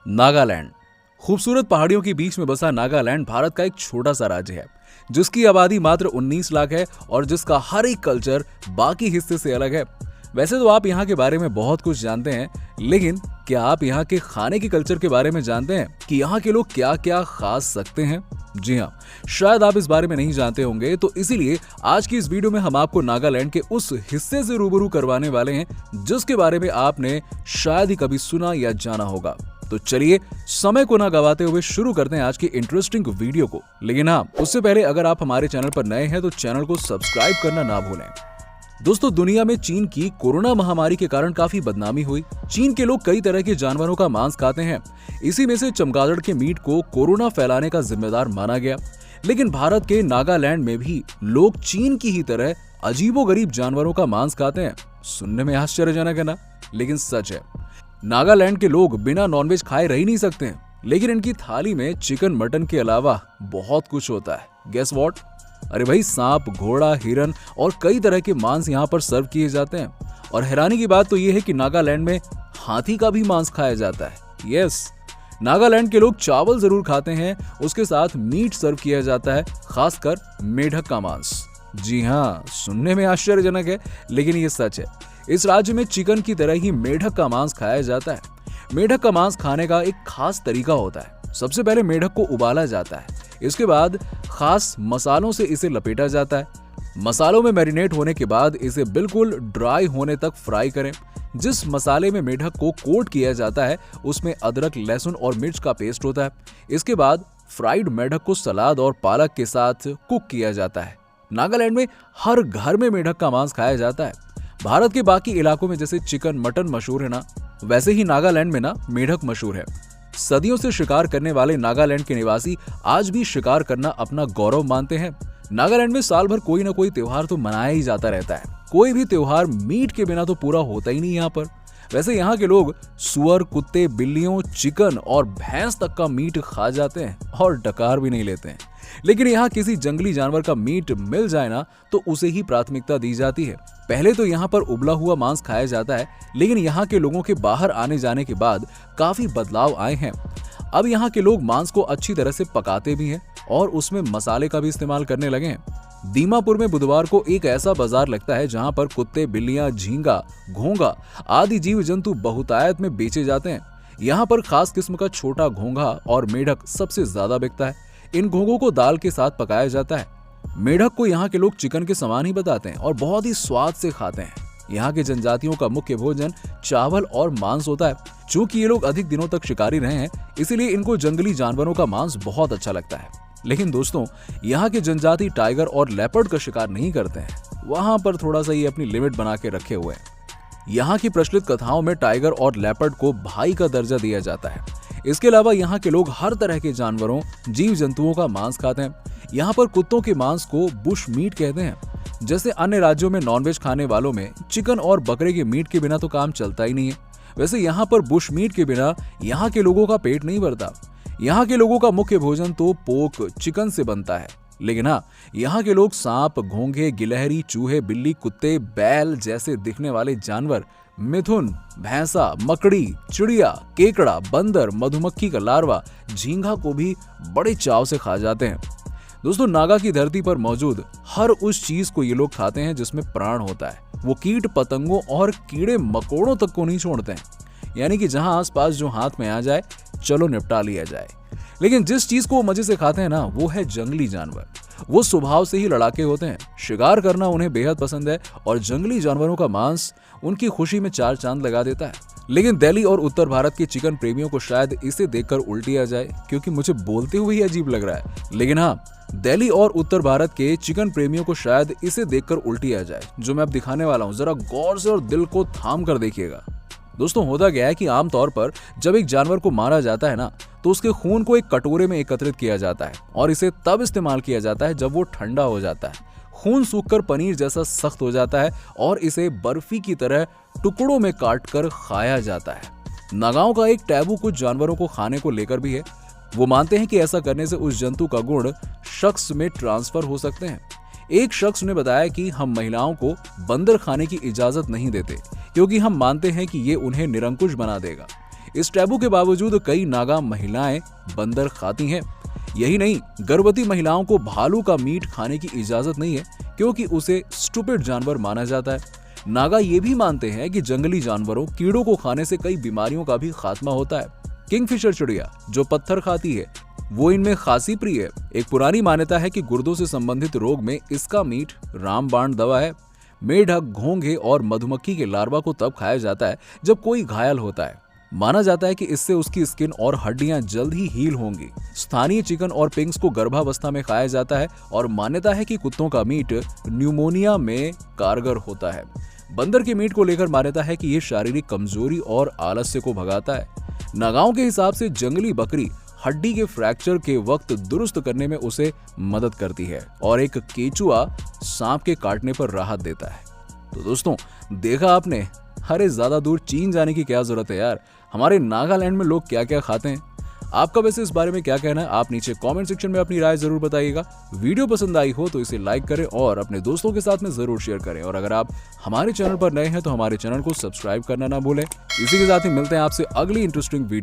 नागालैंड। खूबसूरत पहाड़ियों के बीच में बसा नागालैंड भारत का एक छोटा सा राज्य है जिसकी आबादी मात्र 19 लाख है और जिसका हर एक कल्चर बाकी हिस्से से अलग है। वैसे तो आप यहाँ के बारे में बहुत कुछ जानते हैं, लेकिन क्या आप यहाँ के खाने के कल्चर के बारे में जानते हैं कि यहाँ के लोग क्या क्या खा सकते हैं? जी हाँ, शायद आप इस बारे में नहीं जानते होंगे, तो इसीलिए आज की इस वीडियो में हम आपको नागालैंड के उस हिस्से से रूबरू करवाने वाले हैं जिसके बारे में आपने शायद ही कभी सुना या जाना होगा। तो चलिए समय को ना गवाते हुए शुरू करते हैं आज की इंटरेस्टिंग वीडियो को। लेकिन हाँ, उससे पहले अगर आप हमारे चैनल पर नए हैं तो चैनल को सब्सक्राइब करना ना भूलें। दोस्तों, दुनिया में चीन की कोरोना महामारी के कारण काफी बदनामी हुई। चीन के लोग कई तरह के जानवरों का मांस खाते हैं। इसी में से चमगादड़ के मीट को कोरोना फैलाने का जिम्मेदार माना गया। लेकिन भारत के नागालैंड में भी लोग चीन की ही तरह अजीबोगरीब जानवरों का मांस खाते हैं। सुनने में आश्चर्यजनक है ना, लेकिन सच है। नागालैंड के लोग बिना नॉनवेज खाए रह ही नहीं सकते हैं, लेकिन इनकी थाली में चिकन मटन के अलावा बहुत कुछ होता है। Guess what? अरे भाई, सांप, घोड़ा, हिरन और कई तरह के मांस यहाँ पर सर्व किए जाते हैं। और हैरानी की बात तो ये है कि नागालैंड में हाथी का भी मांस खाया जाता है। यस, नागालैंड के लोग चावल जरूर खाते हैं, उसके साथ मीट सर्व किया जाता है, खासकर मेढक का मांस। जी हाँ, सुनने में आश्चर्यजनक है, लेकिन ये सच है। इस राज्य में चिकन की तरह ही मेढक का मांस खाया जाता है। मेढक का मांस खाने का एक खास तरीका होता है। सबसे पहले मेढक को उबाला जाता है, इसके बाद खास मसालों से इसे लपेटा जाता है। मसालों में मैरिनेट होने के बाद इसे बिल्कुल ड्राई होने तक फ्राई करें। जिस मसाले में मेढक को कोट किया जाता है उसमें अदरक, लहसुन और मिर्च का पेस्ट होता है। इसके बाद फ्राइड मेढक को सलाद और पालक के साथ कुक किया जाता है। नागालैंड में हर घर में मेढक का मांस खाया जाता है। भारत के बाकी इलाकों में जैसे चिकन मटन मशहूर है ना, वैसे ही नागालैंड में ना मेढक मशहूर है। सदियों से शिकार करने वाले नागालैंड के निवासी आज भी शिकार करना अपना गौरव मानते हैं। नागालैंड में साल भर कोई ना कोई त्योहार तो मनाया ही जाता रहता है। कोई भी त्योहार मीट के बिना तो पूरा होता ही नहीं यहाँ पर। वैसे यहाँ के लोग सुअर, कुत्ते, बिल्लियों, चिकन और भैंस तक का मीट खा जाते हैं और डकार भी नहीं लेते हैं। लेकिन यहाँ किसी जंगली जानवर का मीट मिल जाए ना तो उसे ही प्राथमिकता दी जाती है। पहले तो यहाँ पर उबला हुआ मांस खाया जाता है, लेकिन यहाँ के लोगों के बाहर आने जाने के बाद काफी बदलाव आए हैं। अब यहाँ के लोग मांस को अच्छी तरह से पकाते भी हैं और उसमें मसाले का भी इस्तेमाल करने लगे हैं। दीमापुर में बुधवार को एक ऐसा बाजार लगता है जहाँ पर कुत्ते, बिल्लियां, झींगा, घोंघा आदि जीव जंतु बहुतायत में बेचे जाते हैं। यहाँ पर खास किस्म का छोटा घोंघा और मेढक सबसे ज्यादा बिकता है। इन घोंघों को दाल के साथ पकाया जाता है। मेढक को यहाँ के लोग चिकन के समान ही बताते हैं और बहुत ही स्वाद से खाते हैं। यहाँ के जनजातियों का मुख्य भोजन चावल और मांस होता है। चूंकि ये लोग अधिक दिनों तक शिकारी रहे हैं, इसीलिए इनको जंगली जानवरों का मांस बहुत अच्छा लगता है। लेकिन दोस्तों, यहाँ के जनजाति टाइगर और लेपर्ड का शिकार नहीं करते हैं। वहां पर थोड़ा सा ये अपनी लिमिट बना के रखे हुए हैं। यहाँ की प्रचलित कथाओं में टाइगर और लेपर्ड को भाई का दर्जा दिया जाता है। इसके अलावा यहाँ के लोग हर तरह के जानवरों, जीव जंतुओं का मांस खाते हैं। यहाँ पर कुत्तों के मांस को बुश मीट कहते हैं। जैसे अन्य राज्यों में नॉनवेज खाने वालों में चिकन और बकरे के मीट के बिना तो काम चलता ही नहीं है, वैसे यहाँ पर बुश मीट के बिना यहाँ के लोगों का पेट नहीं भरता। यहाँ के लोगों का मुख्य भोजन तो पोर्क, चिकन से बनता है। लेकिन हाँ, यहाँ के लोग सांप, घोंघे, गिलहरी, चूहे, बिल्ली, कुत्ते, बैल जैसे दिखने वाले जानवर, मिथुन, भैंसा, मकड़ी, चिड़िया, केकड़ा, बंदर, मधुमक्खी का लार्वा, झींगा को भी बड़े चाव से खा जाते हैं। दोस्तों, नागा की धरती पर मौजूद हर उस चीज को ये लोग खाते हैं जिसमें प्राण होता है। वो कीट, पतंगों और कीड़े मकोड़ों तक को नहीं छोड़ते हैं। यानी कि जहां आसपास जो हाथ में आ जाए, चलो निपटा लिया जाए। लेकिन जिस चीज को वो मजे से खाते हैं ना, वो है जंगली जानवर। वो स्वभाव से ही लड़ाके होते हैं। शिकार करना उन्हें बेहद पसंद है और जंगली जानवरों का मांस उनकी खुशी में चार चांद लगा देता है। लेकिन दिल्ली और उत्तर भारत के चिकन प्रेमियों को शायद इसे देखकर उल्टी आ जाए, क्योंकि मुझे बोलते हुए ही अजीब लग रहा है। लेकिन हाँ, दिल्ली और उत्तर भारत के चिकन प्रेमियों को शायद इसे देखकर उल्टी आ जाए जो मैं अब दिखाने वाला हूँ। जरा गौर से और दिल को थाम कर देखिएगा। दोस्तों, होता क्या है कि आमतौर पर जब एक जानवर को मारा जाता है ना, तो उसके खून को एक कटोरे में एकत्रित किया जाता है और इसे तब इस्तेमाल किया जाता है जब वो ठंडा हो जाता है। खून सूखकर पनीर जैसा सख्त हो जाता है और इसे बर्फी की तरह टुकड़ों में काटकर खाया जाता है। नागाओं का एक टैबू कुछ जानवरों को खाने को लेकर भी है। वो मानते हैं कि ऐसा करने से उस जंतु का गुण शख्स में ट्रांसफर हो सकते हैं। एक शख्स ने बताया कि हम महिलाओं को बंदर खाने की इजाजत नहीं देते क्योंकि हम मानते हैं कि ये उन्हें निरंकुश बना देगा। इस टैबू के बावजूद कई नागा महिलाएं बंदर खाती हैं। यही नहीं, गर्भवती महिलाओं को भालू का मीट खाने की इजाजत नहीं है क्योंकि उसे स्टूपिड जानवर माना जाता है। नागा ये भी मानते हैं कि जंगली जानवरों कीड़ों को खाने से कई बीमारियों का भी खात्मा होता है। किंगफिशर चिड़िया जो पत्थर खाती है वो इनमें खासी प्रिय है। एक पुरानी मान्यता है कि गुर्दों से संबंधित रोग में इसका मीट रामबाण दवा है। मेढक, घोंघे और मधुमक्खी के लार्वा को तब खाया जाता है जब कोई घायल होता है। माना जाता है कि इससे उसकी स्किन और हड्डियां जल्द ही हील होंगी। स्थानीय चिकन और पिंग्स को गर्भावस्था में खाया जाता है और मान्यता है कि कुत्तों का मीट न्यूमोनिया में कारगर होता है। बंदर के मीट को लेकर मान्यता है कि यह शारीरिक कमजोरी और आलस्य को भगाता है। नागाओं के हिसाब से जंगली बकरी हड्डी के फ्रैक्चर के वक्त दुरुस्त करने में उसे मदद करती है और एक केचुआ सांप के काटने पर राहत देता है। तो दोस्तों, देखा आपने, अरे ज्यादा दूर चीन जाने की क्या जरूरत है यार, हमारे नागालैंड में लोग क्या क्या खाते हैं। आपका वैसे इस बारे में क्या कहना है, आप नीचे कमेंट सेक्शन में अपनी राय जरूर बताइएगा। वीडियो पसंद आई हो तो इसे लाइक करें और अपने दोस्तों के साथ में जरूर शेयर करें। और अगर आप हमारे चैनल पर नए हैं तो हमारे चैनल को सब्सक्राइब करना ना भूलें। इसी के साथ ही मिलते हैं आपसे अगली इंटरेस्टिंग वीडियो।